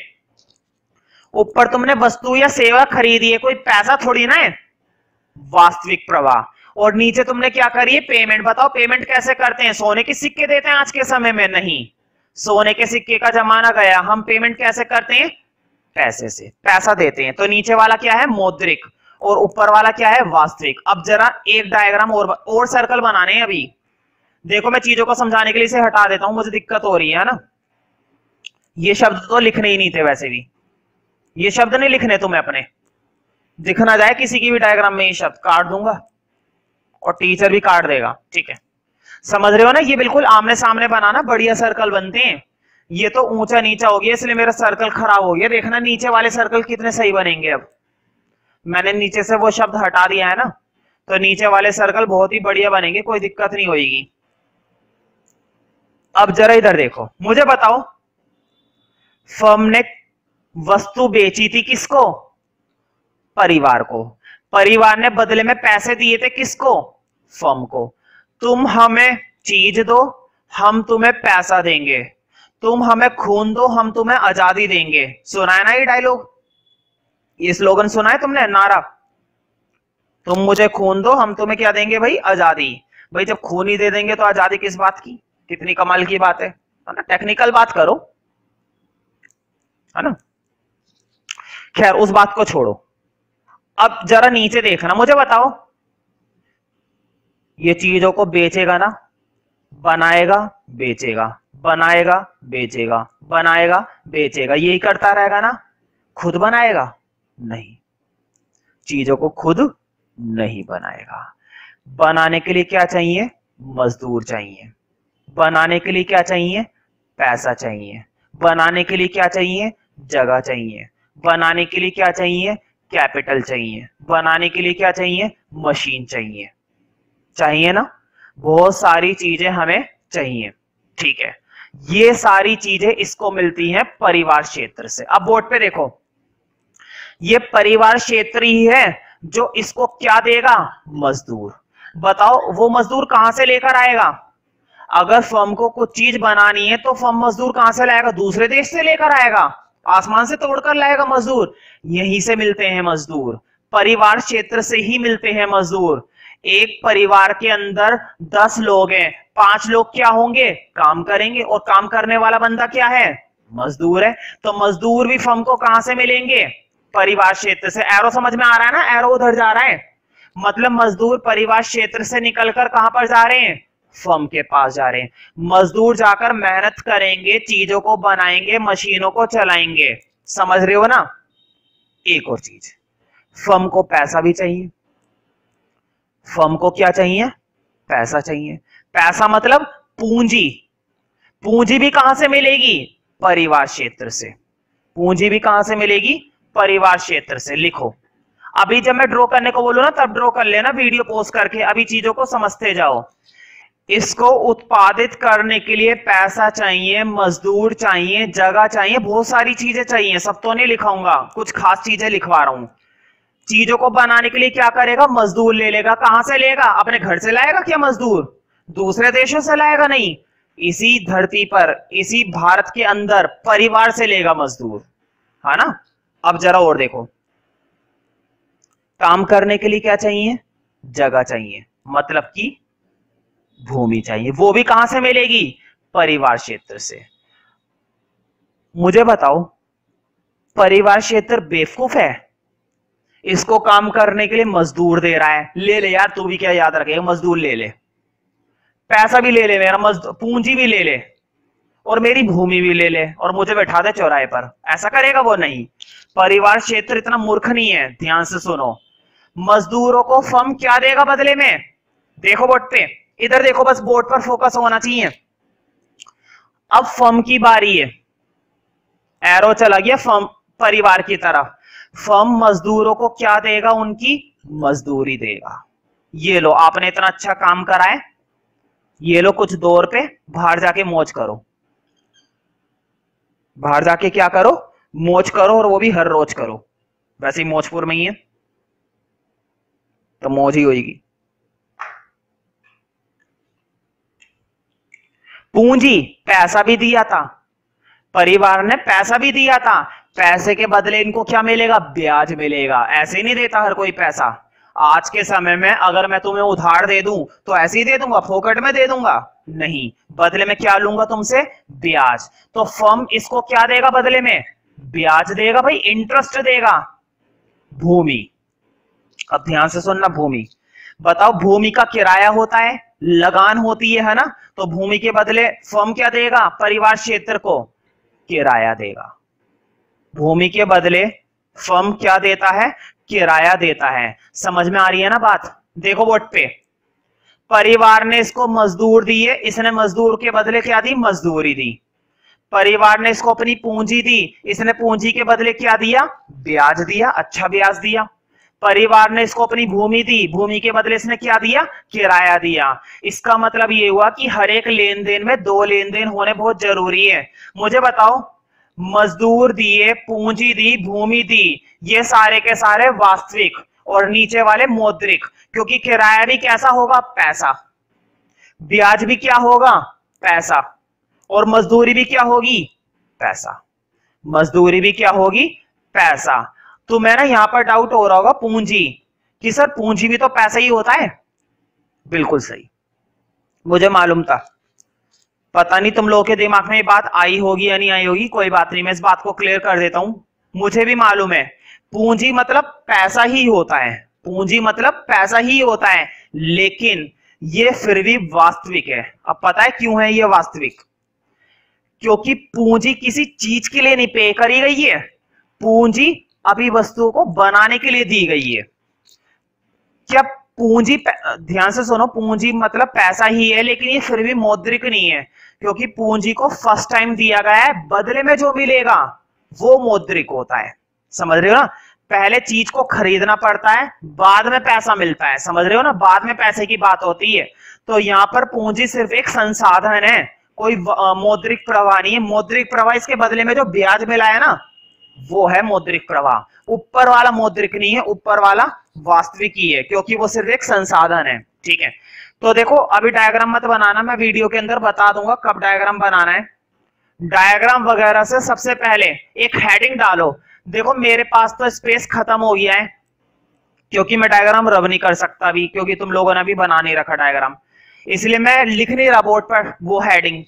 ऊपर तुमने वस्तु या सेवा खरीदी है, कोई पैसा थोड़ी ना है, वास्तविक प्रवाह। और नीचे तुमने क्या करी है? पेमेंट। बताओ पेमेंट कैसे करते हैं? सोने के सिक्के देते हैं आज के समय में? नहीं, सोने के सिक्के का जमाना गया, हम पेमेंट कैसे करते हैं? पैसे से, पैसा देते हैं। तो नीचे वाला क्या है? मौद्रिक, और ऊपर वाला क्या है? वास्तविक। अब जरा एक डायग्राम और सर्कल बनाने हैं अभी। देखो मैं चीजों को समझाने के लिए इसे हटा देता हूं, मुझे दिक्कत हो रही है ना। ये शब्द तो लिखने ही नहीं थे वैसे भी, ये शब्द नहीं लिखने तुम्हें अपने, दिख ना जाए किसी की भी डायग्राम में ये शब्द, काट दूंगा और टीचर भी काट देगा। ठीक है, समझ रहे हो ना? ये बिल्कुल आमने सामने बनाना, बढ़िया सर्कल बनते हैं। ये तो ऊंचा नीचा हो गया इसलिए मेरा सर्कल खराब हो गया। देखना नीचे वाले सर्कल कितने सही बनेंगे। अब मैंने नीचे से वो शब्द हटा दिया है ना, तो नीचे वाले सर्कल बहुत ही बढ़िया बनेंगे, कोई दिक्कत नहीं होगी। अब जरा इधर देखो, मुझे बताओ फर्म ने वस्तु बेची थी किसको? परिवार को। परिवार ने बदले में पैसे दिए थे किसको? फर्म को। तुम हमें चीज दो, हम तुम्हें पैसा देंगे। तुम हमें खून दो, हम तुम्हें आजादी देंगे। सुना है ना ये डायलॉग? ये स्लोगन सुना है तुमने? नारा, तुम मुझे खून दो, हम तुम्हें क्या देंगे भाई? आजादी। भाई जब खून ही दे देंगे तो आजादी किस बात की? कितनी कमाल की बात है ना? टेक्निकल बात करो, है ना? खैर उस बात को छोड़ो, अब जरा नीचे देखना, मुझे बताओ ये चीजों को बेचेगा ना? बनाएगा बेचेगा, बनाएगा बेचेगा, बनाएगा बेचेगा, यही करता रहेगा ना? खुद बनाएगा? नहीं, चीजों को खुद नहीं बनाएगा। बनाने के लिए क्या चाहिए? मजदूर चाहिए। बनाने के लिए क्या चाहिए? पैसा चाहिए। बनाने के लिए क्या चाहिए? जगह चाहिए। बनाने के लिए क्या चाहिए? कैपिटल चाहिए। बनाने के लिए क्या चाहिए? मशीन चाहिए। चाहिए ना? बहुत सारी चीजें हमें चाहिए। ठीक है, ये सारी चीजें इसको मिलती हैं परिवार क्षेत्र से। अब बोर्ड पे देखो, ये परिवार क्षेत्र ही है जो इसको क्या देगा? मजदूर। बताओ वो मजदूर कहां से लेकर आएगा? अगर फर्म को कुछ चीज बनानी है तो फर्म मजदूर कहां से लाएगा? दूसरे देश से लेकर आएगा, आसमान से तोड़कर लाएगा मजदूर? यहीं से मिलते हैं मजदूर, परिवार क्षेत्र से ही मिलते हैं मजदूर। एक परिवार के अंदर 10 लोग हैं, 5 लोग क्या होंगे? काम करेंगे, और काम करने वाला बंदा क्या है? मजदूर है। तो मजदूर भी फर्म को कहां से मिलेंगे? परिवार क्षेत्र से। एरो समझ में आ रहा है ना? एरो उधर जा रहा है, मतलब मजदूर परिवार क्षेत्र से निकलकर कहां पर जा रहे हैं? फर्म के पास जा रहे हैं। मजदूर जाकर मेहनत करेंगे, चीजों को बनाएंगे, मशीनों को चलाएंगे। समझ रहे हो ना? एक और चीज, फर्म को पैसा भी चाहिए। फर्म को क्या चाहिए? पैसा चाहिए। पैसा मतलब पूंजी। पूंजी भी कहां से मिलेगी? परिवार क्षेत्र से। पूंजी भी कहां से मिलेगी? परिवार क्षेत्र से। लिखो, अभी जब मैं ड्रॉ करने को बोलूं ना तब ड्रॉ कर लेना वीडियो पॉज करके, अभी चीजों को समझते जाओ। इसको उत्पादित करने के लिए पैसा चाहिए, मजदूर चाहिए, जगह चाहिए, बहुत सारी चीजें चाहिए। सब तो नहीं लिखाऊंगा, कुछ खास चीजें लिखवा रहा हूं। चीजों को बनाने के लिए क्या करेगा? मजदूर ले लेगा। कहां से लेगा? अपने घर से लाएगा क्या मजदूर? दूसरे देशों से लाएगा? नहीं, इसी धरती पर, इसी भारत के अंदर परिवार से लेगा मजदूर, है ना? अब जरा और देखो, काम करने के लिए क्या चाहिए? जगह चाहिए, मतलब कि भूमि चाहिए। वो भी कहां से मिलेगी? परिवार क्षेत्र से। मुझे बताओ, परिवार क्षेत्र बेवकूफ है? इसको काम करने के लिए मजदूर दे रहा है। ले ले यार, तू भी क्या याद रखेगा, मजदूर ले ले, पैसा भी ले ले, मेरा मजदूर पूंजी भी ले ले, और मेरी भूमि भी ले ले, और मुझे बैठा दे चौराहे पर। ऐसा करेगा वो? नहीं। परिवार क्षेत्र इतना मूर्ख नहीं है। ध्यान से सुनो, मजदूरों को फर्म क्या देगा बदले में? देखो बोर्ड पे, इधर देखो, बस बोर्ड पर फोकस होना चाहिए। अब फर्म की बारी है, एरो चला गया फर्म परिवार की तरफ। फर्म मजदूरों को क्या देगा? उनकी मजदूरी देगा। ये लो, आपने इतना अच्छा काम करा है, ये लो कुछ दौर पे, बाहर जाके मौज करो। बाहर जाके क्या करो? मौज करो, और वो भी हर रोज करो। वैसे ही मौजपुर में ही है तो मौज ही होगी। पूंजी, पैसा भी दिया था, परिवार ने पैसा भी दिया था। पैसे के बदले इनको क्या मिलेगा? ब्याज मिलेगा। ऐसे ही नहीं देता हर कोई पैसा। आज के समय में अगर मैं तुम्हें उधार दे दूं तो ऐसे ही दे दूंगा, फोकट में दे दूंगा? नहीं, बदले में क्या लूंगा तुमसे? ब्याज। तो फर्म इसको क्या देगा बदले में? ब्याज देगा भाई, इंटरेस्ट देगा। भूमि, अब ध्यान से सुनना, भूमि बताओ, भूमि का किराया होता है, लगान होती है ना? तो भूमि के बदले फर्म क्या देगा? परिवार क्षेत्र को किराया देगा। भूमि के बदले फर्म क्या देता है? किराया देता है। समझ में आ रही है ना बात? देखो बोर्ड पे, परिवार ने इसको मजदूर दी है, इसने मजदूर के बदले क्या दी? मजदूरी दी। परिवार ने इसको अपनी पूंजी दी, इसने पूंजी के बदले क्या दिया? ब्याज दिया, अच्छा ब्याज दिया। परिवार ने इसको अपनी भूमि दी, भूमि के बदले इसने क्या दिया? किराया दिया। इसका मतलब ये हुआ कि हर एक लेन देन में दो लेन देन होने बहुत जरूरी है। मुझे बताओ, मजदूर दिए, पूंजी दी, भूमि दी, ये सारे के सारे वास्तविक, और नीचे वाले मौद्रिक, क्योंकि किराया भी कैसा होगा? पैसा। ब्याज भी क्या होगा? पैसा। और मजदूरी भी क्या होगी? पैसा। मजदूरी भी क्या होगी? पैसा। तो मैं ना यहां पर डाउट हो रहा होगा पूंजी, कि सर पूंजी भी तो पैसा ही होता है। बिल्कुल सही, मुझे मालूम था। पता नहीं तुम लोगों के दिमाग में ये बात आई होगी या नहीं आई होगी, कोई बात नहीं, मैं इस बात को क्लियर कर देता हूं। मुझे भी मालूम है, पूंजी मतलब पैसा ही होता है, पूंजी मतलब पैसा ही होता है, लेकिन ये फिर भी वास्तविक है। अब पता है क्यों है ये वास्तविक? क्योंकि पूंजी किसी चीज के लिए नहीं पे करी गई है, पूंजी अभी वस्तुओं को बनाने के लिए दी गई है। क्या पूंजी, ध्यान से सुनो, पूंजी मतलब पैसा ही है, लेकिन ये फिर भी मौद्रिक नहीं है, क्योंकि पूंजी को फर्स्ट टाइम दिया गया है, बदले में जो मिलेगा वो मौद्रिक होता है। समझ रहे हो ना? पहले चीज को खरीदना पड़ता है, बाद में पैसा मिलता है। समझ रहे हो ना? बाद में पैसे की बात होती है। तो यहाँ पर पूंजी सिर्फ एक संसाधन है, कोई मौद्रिक प्रवाह नहीं है। मौद्रिक प्रवाह, इसके बदले में जो ब्याज मिला है ना, वो है मौद्रिक प्रवाह। ऊपर वाला मौद्रिक नहीं है, ऊपर वाला वास्तविक ही है, क्योंकि वो सिर्फ एक संसाधन है। ठीक है, तो देखो अभी डायग्राम मत बनाना, मैं वीडियो के अंदर बता दूंगा कब डायग्राम बनाना है। डायग्राम वगैरह से सबसे पहले एक हेडिंग डालो। देखो मेरे पास तो स्पेस खत्म हो गया है, क्योंकि मैं डायग्राम रब नहीं कर सकता अभी, क्योंकि तुम लोगों ने अभी बना नहीं रखा डायग्राम, इसलिए मैं लिख नहीं रहा बोर्ड पर वो हेडिंग।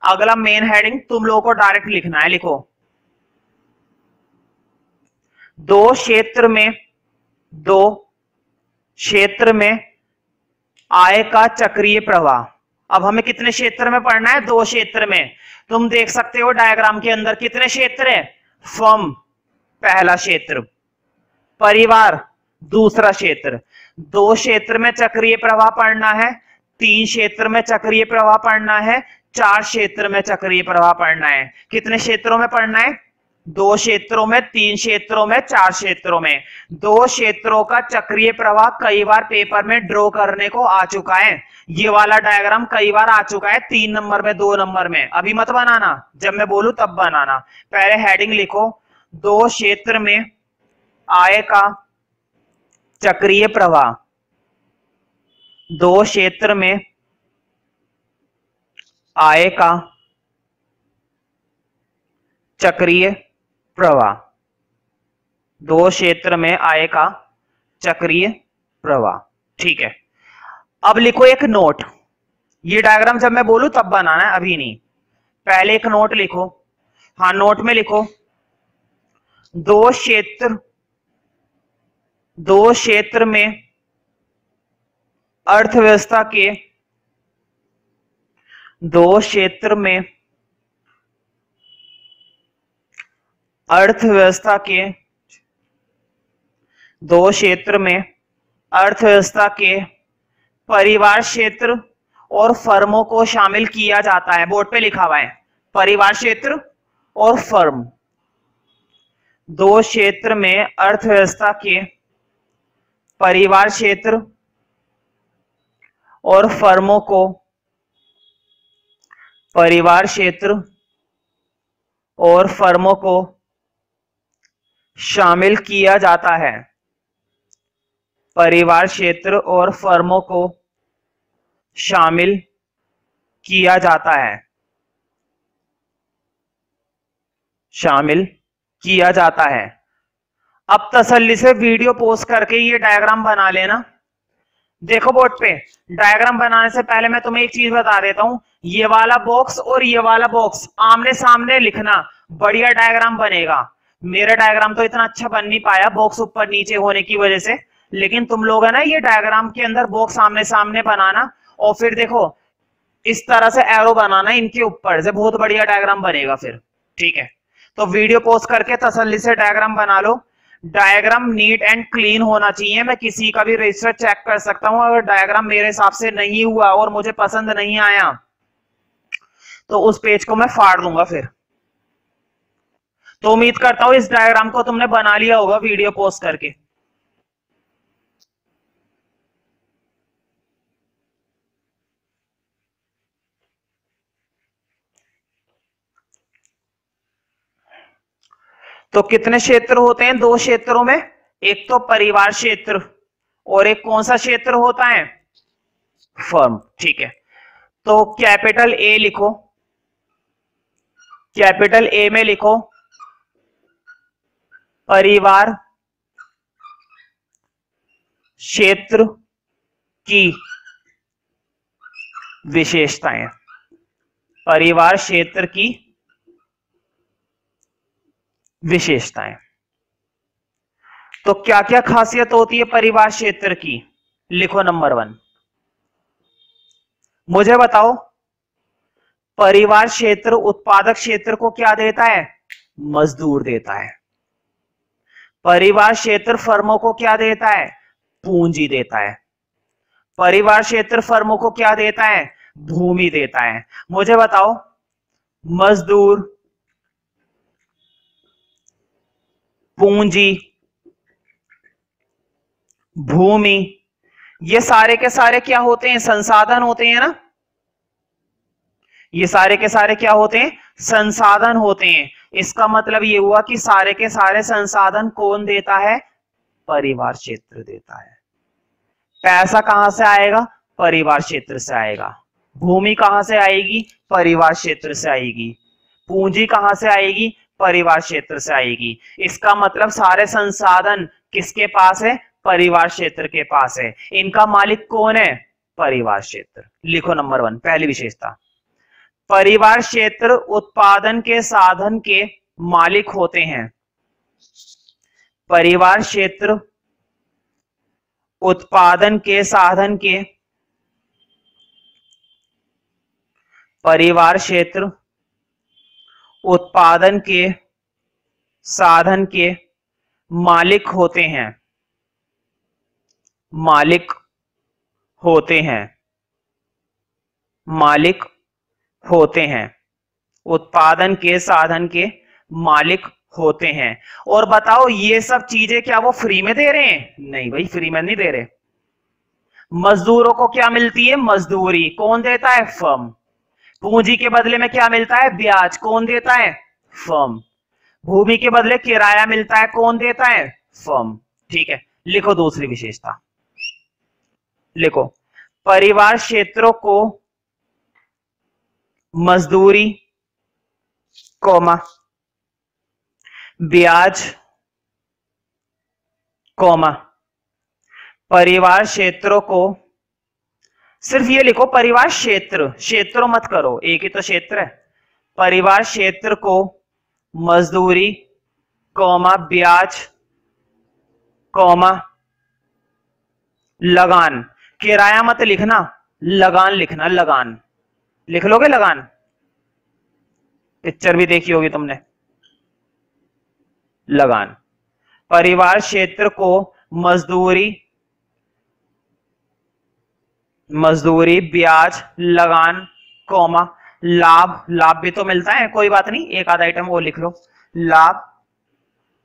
अगला मेन हेडिंग तुम लोगों को डायरेक्ट लिखना है। लिखो, दो क्षेत्र में आय का चक्रीय प्रवाह। अब हमें कितने क्षेत्र में पढ़ना है? दो क्षेत्र में। तुम देख सकते हो डायग्राम के अंदर कितने क्षेत्र है? फर्म पहला क्षेत्र, परिवार दूसरा क्षेत्र। दो क्षेत्र में चक्रीय प्रवाह पढ़ना है, तीन क्षेत्र में चक्रीय प्रवाह पढ़ना है, चार क्षेत्र में चक्रीय प्रवाह पढ़ना है। कितने क्षेत्रों में पढ़ना है? दो क्षेत्रों में, तीन क्षेत्रों में, चार क्षेत्रों में। दो क्षेत्रों का चक्रीय प्रवाह कई बार पेपर में ड्रॉ करने को आ चुका है, ये वाला डायग्राम कई बार आ चुका है, 3 नंबर में, 2 नंबर में। अभी मत बनाना, जब मैं बोलूं तब बनाना। पहले हेडिंग लिखो, दो क्षेत्र में आय का चक्रीय प्रवाह। दो क्षेत्र में आय का चक्रीय प्रवाह। दो क्षेत्र में आय का चक्रीय प्रवाह। ठीक है, अब लिखो एक नोट। ये डायग्राम जब मैं बोलूं तब बनाना है, अभी नहीं। पहले एक नोट लिखो। हाँ, नोट में लिखो, दो क्षेत्र में अर्थव्यवस्था के, दो क्षेत्र में अर्थव्यवस्था के, दो क्षेत्र में अर्थव्यवस्था के परिवार क्षेत्र और फर्मों को शामिल किया जाता है। बोर्ड पे लिखा हुआ है, परिवार क्षेत्र और फर्म। दो क्षेत्र में अर्थव्यवस्था के परिवार क्षेत्र और फर्मों को, परिवार क्षेत्र और फर्मों को शामिल किया जाता है। परिवार क्षेत्र और फर्मों को शामिल किया जाता है, शामिल किया जाता है। अब तसल्ली से वीडियो पोस्ट करके ये डायग्राम बना लेना। देखो बोर्ड पे, डायग्राम बनाने से पहले मैं तुम्हें एक चीज बता देता हूं, ये वाला बॉक्स और ये वाला बॉक्स आमने सामने लिखना, बढ़िया डायग्राम बनेगा। मेरा डायग्राम तो इतना अच्छा बन नहीं पाया बॉक्स ऊपर नीचे होने की वजह से, लेकिन तुम लोग है ना ये डायग्राम के अंदर बॉक्स आमने सामने बनाना, और फिर देखो इस तरह से एरो बनाना इनके ऊपर से, बहुत बढ़िया डायग्राम बनेगा फिर। ठीक है, तो वीडियो पोस्ट करके तसल्ली से डायग्राम बना लो। डायग्राम नीट एंड क्लीन होना चाहिए। मैं किसी का भी रजिस्टर चेक कर सकता हूं, अगर डायग्राम मेरे हिसाब से नहीं हुआ और मुझे पसंद नहीं आया तो उस पेज को मैं फाड़ दूंगा फिर। तो उम्मीद करता हूं इस डायग्राम को तुमने बना लिया होगा वीडियो पोस्ट करके। तो कितने क्षेत्र होते हैं? दो क्षेत्रों में, एक तो परिवार क्षेत्र और एक कौन सा क्षेत्र होता है? फर्म। ठीक है, तो कैपिटल ए लिखो, कैपिटल ए में लिखो परिवार क्षेत्र की विशेषताएं। परिवार क्षेत्र की विशेषताएं, तो क्या क्या खासियत होती है परिवार क्षेत्र की? लिखो नंबर 1, मुझे बताओ परिवार क्षेत्र उत्पादक क्षेत्र को क्या देता है? मजदूर देता है। परिवार क्षेत्र फर्मों को क्या देता है? पूंजी देता है। परिवार क्षेत्र फर्मों को क्या देता है? भूमि देता है। मुझे बताओ मजदूर, पूंजी, भूमि, ये सारे के सारे क्या होते हैं? संसाधन होते हैं ना। ये सारे के सारे क्या होते हैं? संसाधन होते हैं। इसका मतलब ये हुआ कि सारे के सारे संसाधन कौन देता है? परिवार क्षेत्र देता है। पैसा कहां से आएगा? परिवार क्षेत्र से आएगा। भूमि कहां से आएगी? परिवार क्षेत्र से आएगी। पूंजी कहां से आएगी? परिवार क्षेत्र से आएगी। इसका मतलब सारे संसाधन किसके पास है? परिवार क्षेत्र के पास है। इनका मालिक कौन है? परिवार क्षेत्र। लिखो नंबर 1, पहली विशेषता, परिवार क्षेत्र उत्पादन के साधन के मालिक होते हैं। परिवार क्षेत्र उत्पादन के साधन के, परिवार क्षेत्र उत्पादन के साधन के मालिक होते हैं, मालिक होते हैं, मालिक होते हैं। उत्पादन के साधन के मालिक होते हैं। और बताओ ये सब चीजें क्या वो फ्री में दे रहे हैं? नहीं भाई, फ्री में नहीं दे रहे। मजदूरों को क्या मिलती है? मजदूरी। कौन देता है? फर्म। पूंजी के बदले में क्या मिलता है? ब्याज। कौन देता है? फर्म। भूमि के बदले किराया मिलता है। कौन देता है? फर्म। ठीक है, लिखो दूसरी विशेषता, लिखो परिवार क्षेत्रों को मजदूरी, कोमा, ब्याज, कोमा, परिवार क्षेत्रों को, सिर्फ ये लिखो परिवार क्षेत्र, क्षेत्रों मत करो, एक ही तो क्षेत्र है। परिवार क्षेत्र को मजदूरी, कोमा, ब्याज, कोमा, लगान। किराया मत लिखना, लगान लिखना। लगान लिख लोगे? लगान पिक्चर भी देखी होगी तुमने। लगान। परिवार क्षेत्र को मजदूरी, मजदूरी, ब्याज, लगान, कोमा, लाभ। लाभ भी तो मिलता है, कोई बात नहीं, एक आधा आइटम वो लिख लो। लाभ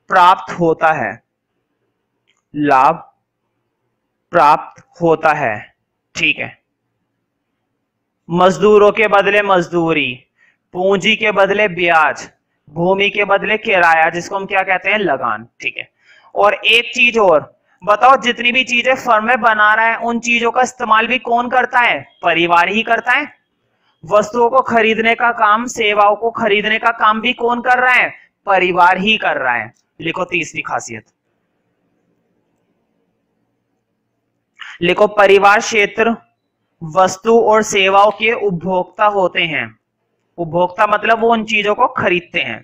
प्राप्त होता है, लाभ प्राप्त होता है। ठीक है, मजदूरों के बदले मजदूरी, पूंजी के बदले ब्याज, भूमि के बदले किराया, जिसको हम क्या कहते हैं? लगान। ठीक है, और एक चीज और बताओ, जितनी भी चीजें फर्म में बना रहा है उन चीजों का इस्तेमाल भी कौन करता है? परिवार ही करता है। वस्तुओं को खरीदने का काम, सेवाओं को खरीदने का काम भी कौन कर रहा है? परिवार ही कर रहा है। लिखो तीसरी खासियत, लिखो परिवार क्षेत्र वस्तु और सेवाओं के उपभोक्ता होते हैं। उपभोक्ता मतलब वो उन चीजों को खरीदते हैं।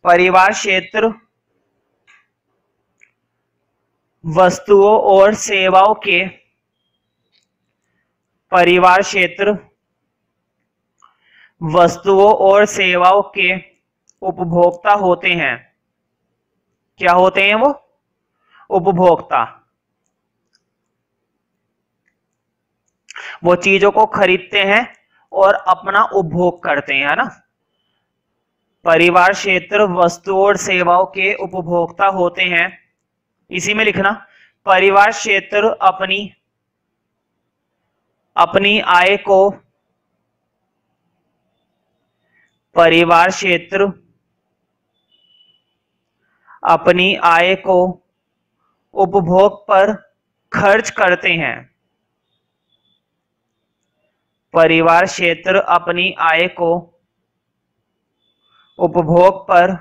परिवार क्षेत्र वस्तुओं और सेवाओं के, परिवार क्षेत्र वस्तुओं और सेवाओं के उपभोक्ता होते हैं। क्या होते हैं वो? उपभोक्ता। वो चीजों को खरीदते हैं और अपना उपभोग करते हैं, है ना। परिवार क्षेत्र वस्तुओं और सेवाओं के उपभोक्ता होते हैं। इसी में लिखना परिवार क्षेत्र अपनी आय को, परिवार क्षेत्र अपनी आय को उपभोग पर खर्च करते हैं। परिवार क्षेत्र अपनी आय को उपभोग पर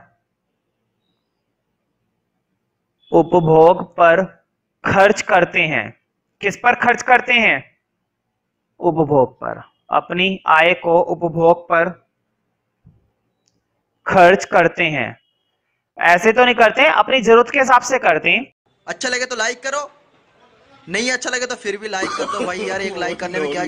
खर्च करते हैं। किस पर खर्च करते हैं? उपभोग पर। अपनी आय को उपभोग पर खर्च करते हैं। ऐसे तो नहीं करते, अपनी जरूरत के हिसाब से करते हैं। अच्छा लगे तो लाइक करो, नहीं अच्छा लगे तो फिर भी लाइक कर दो भाई यार, एक लाइक करने में क्या